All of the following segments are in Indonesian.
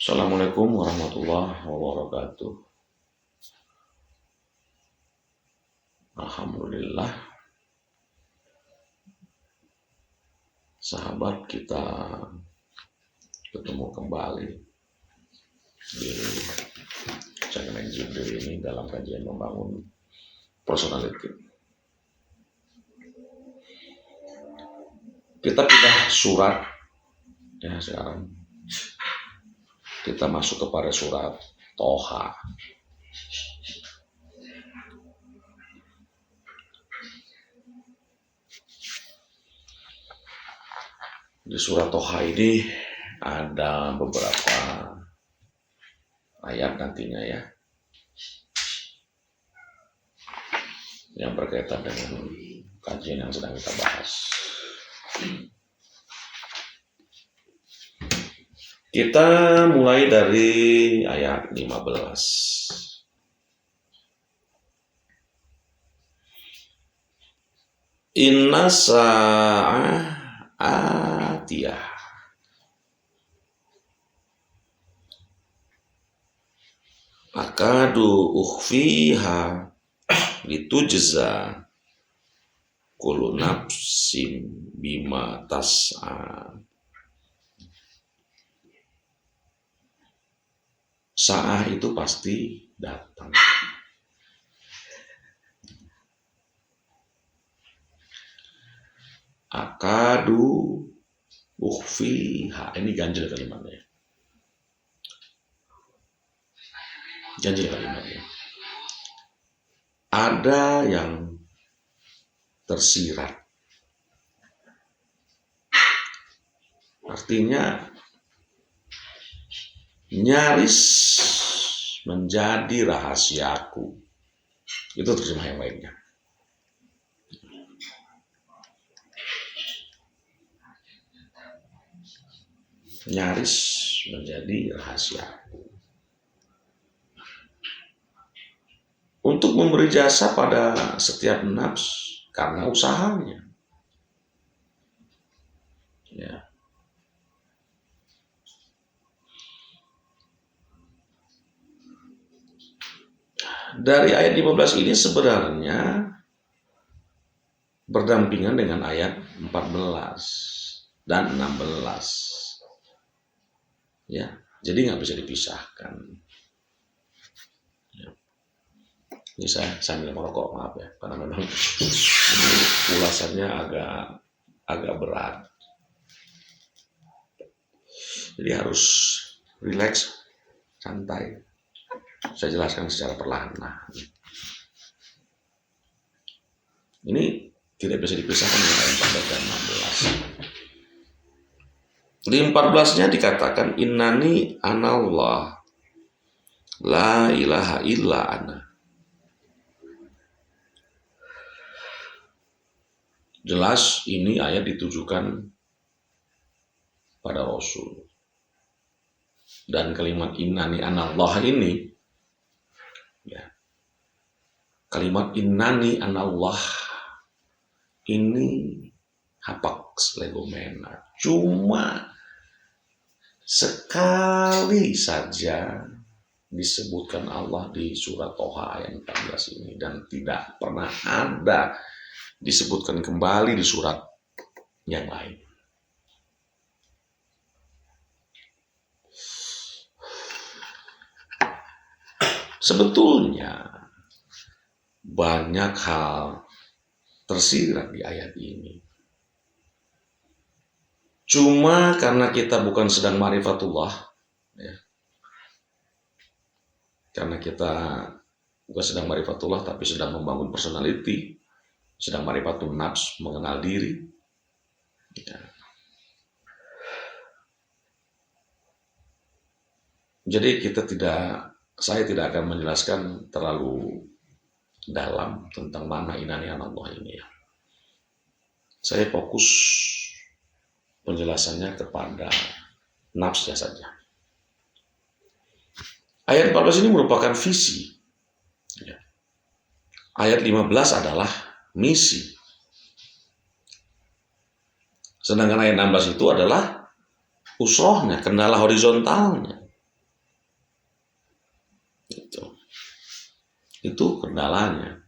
Assalamualaikum warahmatullahi wabarakatuh. Alhamdulillah, sahabat, kita ketemu kembali di channel Jibril ini dalam kajian membangun personality. Kita pindah surat ya sekarang. Kita masuk kepada surat Toha. Di surat Toha ini ada beberapa ayat nantinya ya, yang berkaitan dengan kajian yang sedang kita bahas. Kita mulai dari ayat 15. Inna sa'ah atiyah. Akadu ukhfiha litujza kullu nafsin bima tas'a. Sa'ah itu pasti datang. Akadu ukhfiha, ini ganjil kalimatnya. Ganjil kalimatnya. Ada yang tersirat. Artinya nyaris menjadi rahasiaku. Itu terjemah yang lainnya. Nyaris menjadi rahasiaku. Untuk memberi jasa pada setiap nafs karena usahanya. Ya. Dari ayat 15 ini sebenarnya berdampingan dengan ayat 14 dan 16. Ya, jadi nggak bisa dipisahkan. Ya. Ini saya sambil merokok, maaf ya, karena memang ulasannya agak berat. Jadi harus rileks, santai. Saya jelaskan secara perlahan. Nah, ini tidak bisa dipisahkan dengan ayat 14 dan 16. Di 14-nya dikatakan innani anallah la ilaha illa ana. Jelas ini ayat ditujukan pada Rasul. Dan kalimat innani anallah ini, ya, kalimat innani anallah ini hapax legomena, cuma sekali saja disebutkan Allah di surat Toha ayat 14 ini, dan tidak pernah ada disebutkan kembali di surat yang lain. Sebetulnya banyak hal tersirat di ayat ini. Cuma karena kita bukan sedang ma'rifatullah, ya. Karena kita bukan sedang ma'rifatullah tapi sedang membangun personality, sedang ma'rifatun nafs, mengenal diri. Ya. Jadi saya tidak akan menjelaskan terlalu dalam tentang makna inani Allah ini ya. Saya fokus penjelasannya kepada nafsnya saja. Ayat 14 ini merupakan visi. Ya. Ayat 15 adalah misi. Sedangkan ayat 16 itu adalah usrohnya, kendala horizontalnya. Itu kendalanya.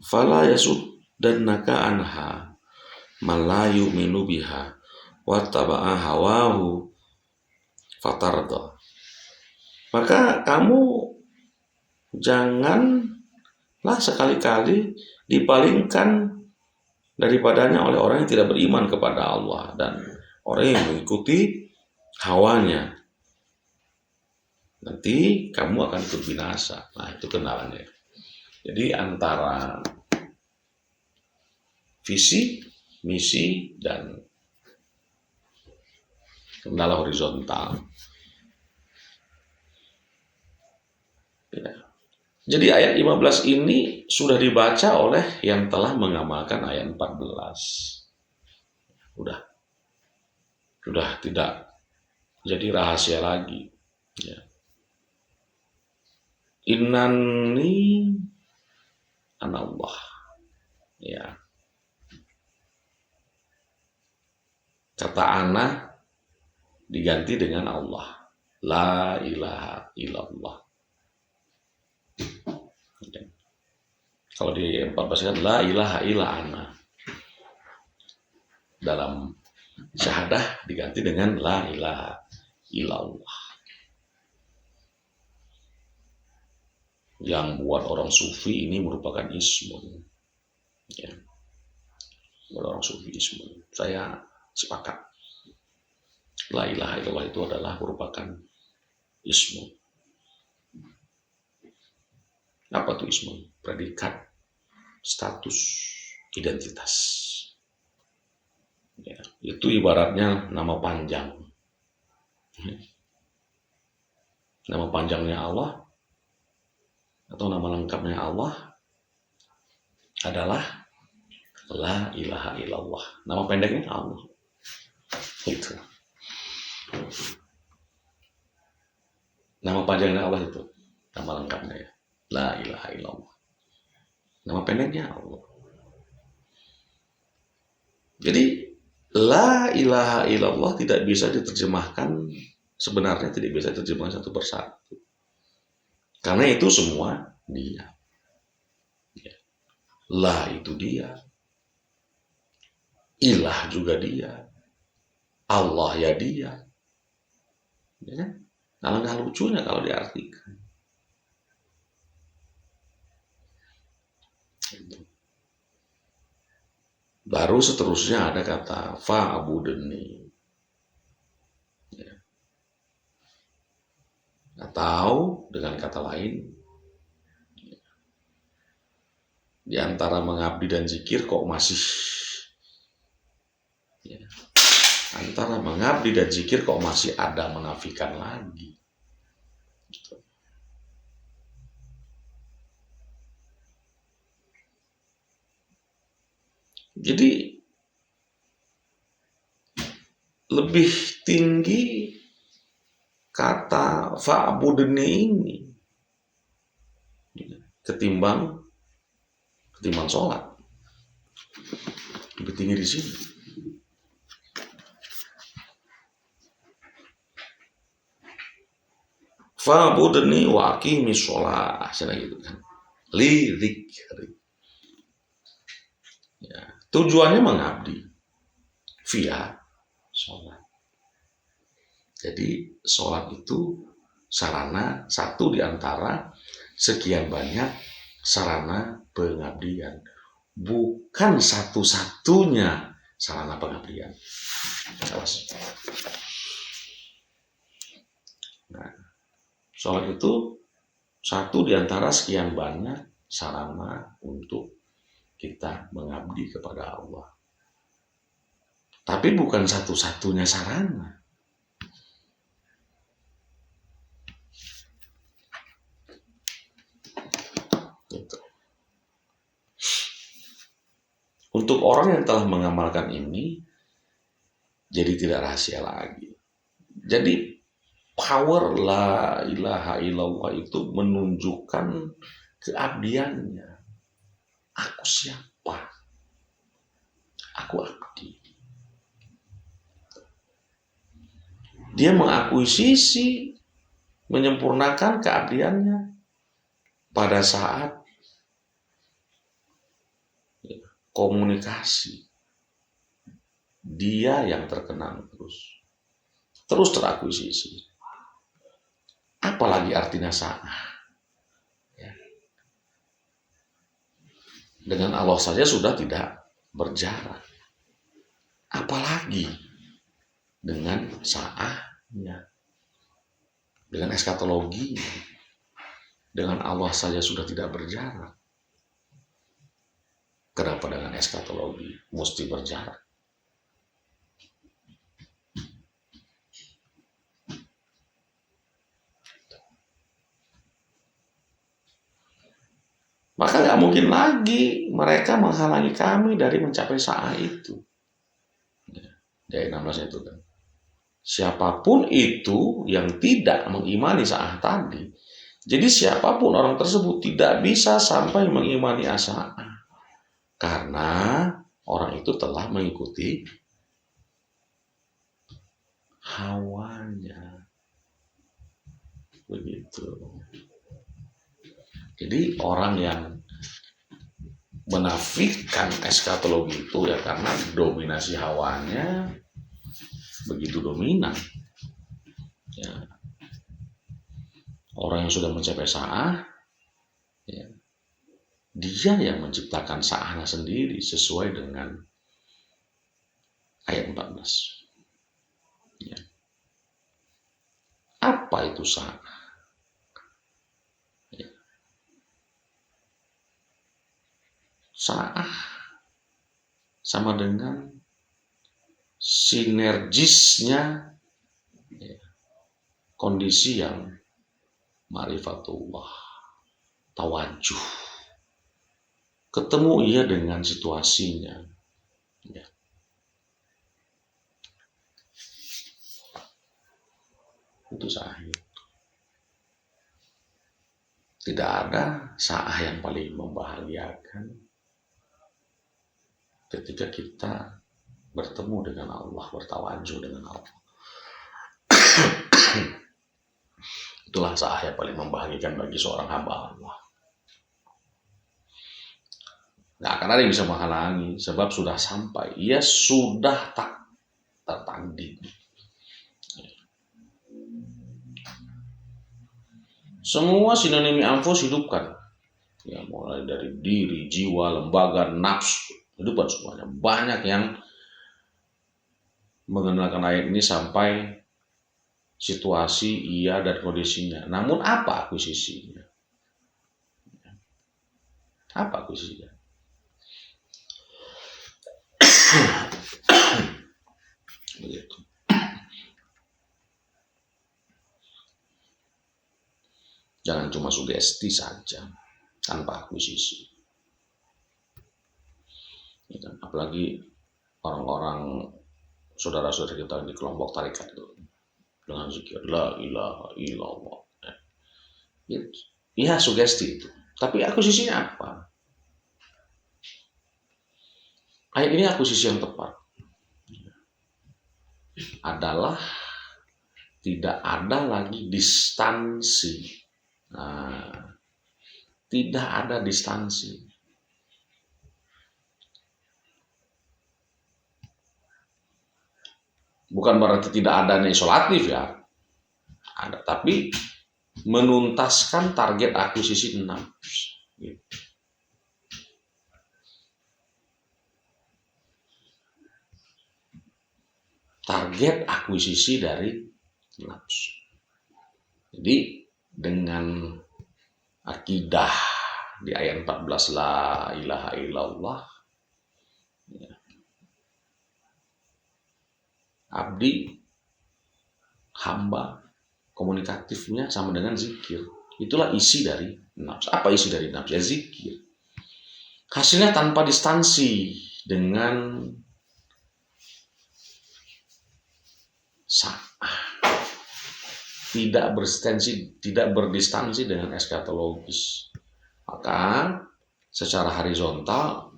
Fala yasuddannaka anha man la yu'minu biha wa taba'a hawahu fatarda. Maka kamu janganlah sekali-kali dipalingkan daripadanya oleh orang yang tidak beriman kepada Allah dan orang yang mengikuti hawanya. Nanti kamu akan ikut binasa. Nah, itu kendalanya. Jadi antara visi, misi, dan kendala horizontal. Ya. Jadi ayat 15 ini sudah dibaca oleh yang telah mengamalkan ayat 14. Sudah tidak jadi rahasia lagi. Ya. Innani anallah. Ya. Kata ana diganti dengan Allah. La ilaha illallah. Kalau di 14 kan la ilaha illa ana. Dalam syahadah diganti dengan la ilaha illallah. Yang buat orang sufi ini merupakan ismun. Ya. Buat orang sufi ismun. Saya sepakat. La ilaha illallah itu adalah merupakan ismun. Apa itu ismun? Predikat, status, identitas. Ya, itu ibaratnya nama panjang. Nama panjangnya Allah atau nama lengkapnya Allah adalah la ilaha illallah. Nama pendeknya Allah. Itu. Nama panjangnya Allah itu. Nama lengkapnya ya. La ilaha illallah. Nama pendeknya Allah. Jadi la ilaha illallah tidak bisa diterjemahkan, sebenarnya tidak bisa diterjemahkan satu persatu. Karena itu semua dia. La itu dia. Ilah juga dia. Allah ya dia. Ya kan? Alangkah lucunya kalau diartikan. Baru seterusnya ada kata fa'budni. Ya. Atau dengan kata lain, di antara mengabdi dan zikir kok masih ya, antara mengabdi dan zikir kok masih ada menafikan lagi. Gitu. Jadi lebih tinggi kata fa'budni ini ketimbang sholat. Lebih tinggi di sini. Fa'budni wa aqimis sholat. Gitu kan. Li dzikri. Ya, tujuannya mengabdi via sholat. Jadi sholat itu sarana satu di antara sekian banyak sarana pengabdian, bukan satu-satunya sarana pengabdian. Nah, sholat itu satu di antara sekian banyak sarana untuk kita mengabdi kepada Allah. Tapi bukan satu-satunya sarana. Gitu. Untuk orang yang telah mengamalkan ini, jadi tidak rahasia lagi. Jadi power la ilaha illallah itu menunjukkan keabdiannya. Aku siapa? Aku abdi. Dia mengakuisisi, menyempurnakan keabdiannya pada saat komunikasi. Dia yang terkenang terus terakuisisi. Apalagi artinya sa'ah. Dengan Allah saja sudah tidak berjarak. Apalagi dengan sa'ahnya, dengan eskatologi, dengan Allah saja sudah tidak berjarak. Kenapa dengan eskatologi mesti berjarak? Maka nggak mungkin lagi mereka menghalangi kami dari mencapai sa'ah itu. Di ayat 16 itu kan. Siapapun itu yang tidak mengimani sa'ah tadi, jadi siapapun orang tersebut tidak bisa sampai mengimani sa'ah. Karena orang itu telah mengikuti hawanya. Begitu. Jadi orang yang menafikan eskatologi itu ya karena dominasi hawanya begitu dominan. Ya. Orang yang sudah mencapai sa'ah, ya, dia yang menciptakan sa'ahnya sendiri sesuai dengan ayat 14. Ya. Apa itu sa'ah? Ya. Sa'ah sama dengan sinergisnya kondisi yang ma'rifatullah, tawajuh, ketemu ia dengan situasinya. Ya. Itu sa'ah. Tidak ada sa'ah yang paling membahagiakan ketika kita bertemu dengan Allah, bertawajuh dengan Allah. Itulah sa'ah yang paling membahagiakan bagi seorang hamba Allah. Nggak akan ada yang bisa menghalangi, sebab sudah sampai. Ia sudah tak tertanding. Semua sinonim anfus hidupkan. Ya, mulai dari diri, jiwa, lembaga, nafsu, hidupkan semuanya. Banyak yang mengenalkan ayat ini sampai situasi ia dan kondisinya. Namun apa akuisisinya? Apa akuisisinya? Begitu. Jangan cuma sugesti saja tanpa akuisisi. Apalagi orang-orang saudara-saudara kita di kelompok tarekat itu dengan zikir la ilaha illallah. Iya sugesti itu. Tapi akuisisinya apa? Ayat ini akuisisi yang tepat adalah tidak ada lagi distansi. Nah, tidak ada distansi. Bukan berarti tidak adanya isolatif ya. Ada, tapi menuntaskan target akuisisi 6. Gitu. Target akuisisi dari nafsu. Jadi dengan akidah di ayat 14 la ilaha illallah, ya, abdi hamba komunikatifnya sama dengan zikir. Itulah isi dari nafsu. Apa isi dari nafsu? Ya zikir. Hasilnya tanpa distansi dengan sa'ah, tidak berdistansi dengan eskatologis. Maka secara horizontal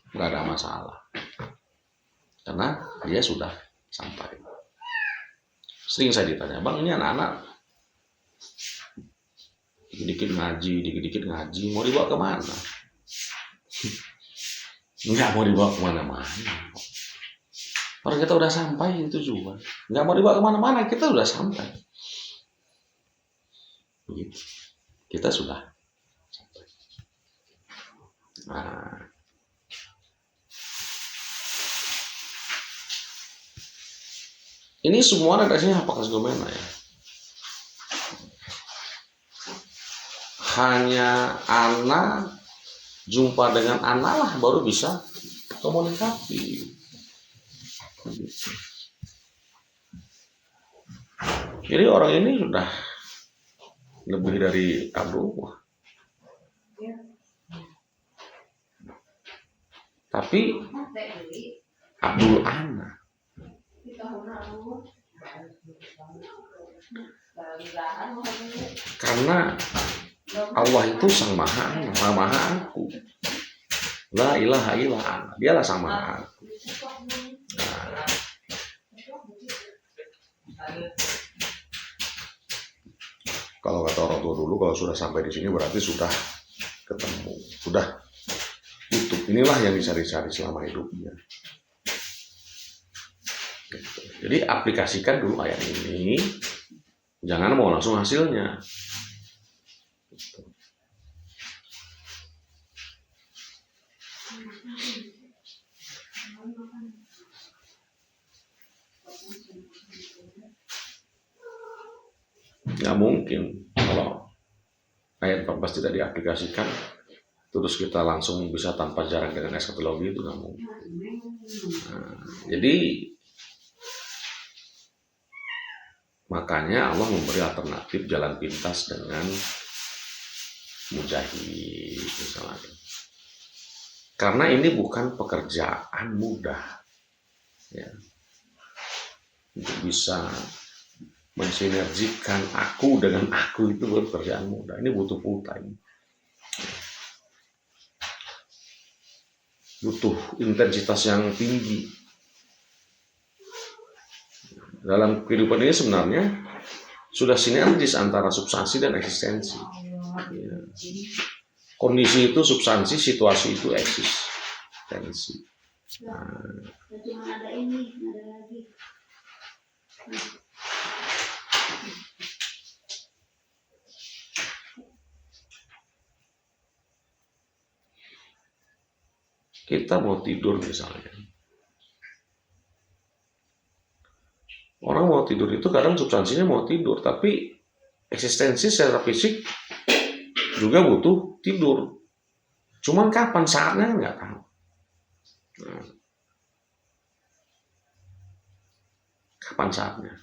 nggak ada masalah karena dia sudah sampai. Sering saya ditanya, Bang, ini anak-anak dikit-dikit ngaji, mau dibawa kemana? Nggak mau dibawa kemana-mana. Orang kita udah sampai itu juga. Nggak mau dibawa kemana-mana, kita udah sampai. Begitu. Kita sudah sampai. Nah, ini semua redaksinya apakah Gomena ya? Hanya anak jumpa dengan anak lah baru bisa komunikasi. Jadi orang ini sudah lebih dari Abdullah. Tapi Abdul Ana. Karena Allah itu sang maha ana, maha aku. La ilaha illa ana. Dialah sang maha aku. Nah, kalau kata orang tua dulu, kalau sudah sampai di sini berarti sudah ketemu, sudah utuh. Inilah yang dicari-cari selama hidupnya. Jadi aplikasikan dulu ayat ini, jangan mau langsung hasilnya. Nggak mungkin kalau ayat 14 tidak diaplikasikan terus kita langsung bisa tanpa jarak dengan eskatologi, itu nggak mungkin. Nah, jadi makanya Allah memberi alternatif jalan pintas dengan mujahid misalnya. Karena ini bukan pekerjaan mudah ya. Untuk bisa mensinergikan aku dengan aku itu bukan pekerjaan mudah. Ini butuh full time. Butuh intensitas yang tinggi. Dalam kehidupan ini sebenarnya sudah sinergis antara substansi dan eksistensi. Ya. Kondisi itu substansi, situasi itu eksistensi. Nah. Kita mau tidur misalnya. Orang mau tidur itu kadang substansinya mau tidur, tapi eksistensi secara fisik juga butuh tidur. Cuman kapan saatnya nggak tahu. Nah, kapan saatnya?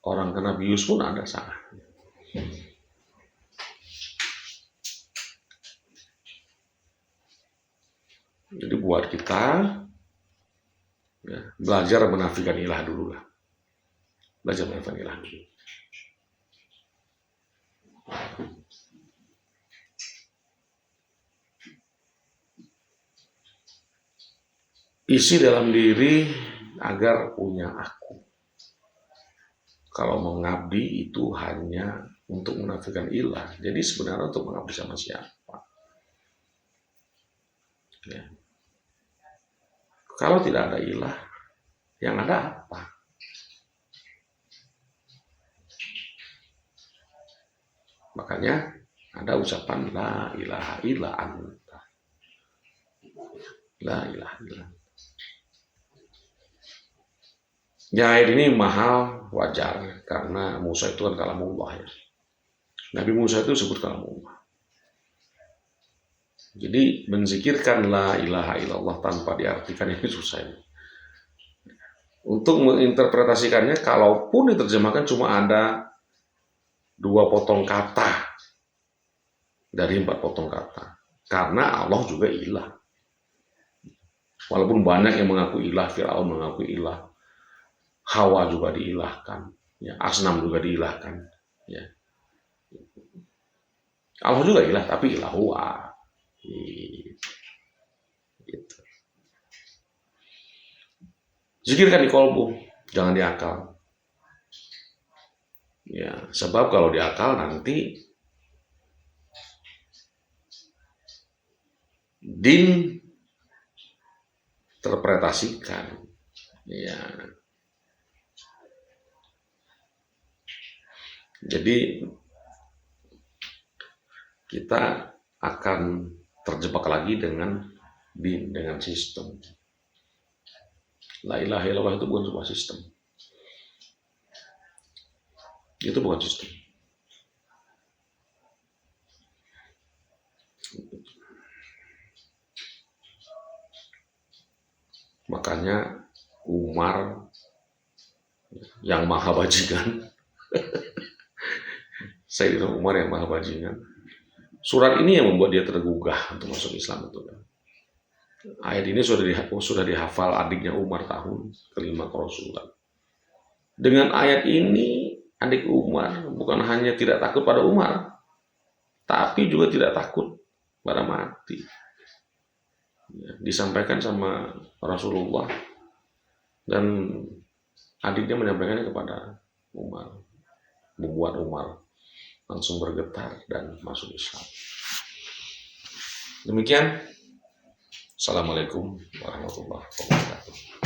Orang kena bius pun ada saatnya. Jadi buat kita ya, belajar menafikan ilah dulu lah. Belajar menafikan ilah dulu. Isi dalam diri agar punya aku. Kalau mengabdi itu hanya untuk menafikan ilah. Jadi sebenarnya untuk mengabdi sama siapa? Ya. Kalau tidak ada ilah, yang ada apa? Makanya ada ucapan la ilaha illa anta. La ilaha illa anta. Ya ini mahal, wajar, karena Musa itu kan kalamullah ya. Nabi Musa itu disebut kalamullah. Jadi menzikirkan la ilaha illallah tanpa diartikan ini susah ini. Untuk menginterpretasikannya, kalaupun diterjemahkan cuma ada 2 potong kata dari 4 potong kata. Karena Allah juga ilah. Walaupun banyak yang mengaku ilah, Fir'aun mengaku ilah, Hawa juga diilahkan, ya, Asnam juga diilahkan. Ya. Allah juga ilah, tapi ilah huwa. Gitu. Zikirkan di kolbu, jangan di akal. Ya, sebab kalau di akal nanti diinterpretasikan. Ya. Jadi kita akan terjebak lagi dengan sistem. La ilaha illallah itu bukan sebuah sistem. Itu bukan sistem. Makanya Umar yang maha bajingan, Sayyidina Umar yang maha bajingan, surat ini yang membuat dia tergugah untuk masuk Islam itu. Ayat ini sudah dihafal adiknya Umar tahun kelima Rasulullah. Dengan ayat ini adik Umar bukan hanya tidak takut pada Umar, tapi juga tidak takut pada mati. Ya, disampaikan sama Rasulullah dan adiknya menyampaikannya kepada Umar, membuat Umar langsung bergetar dan masuk Islam. Demikian. Assalamualaikum warahmatullahi wabarakatuh.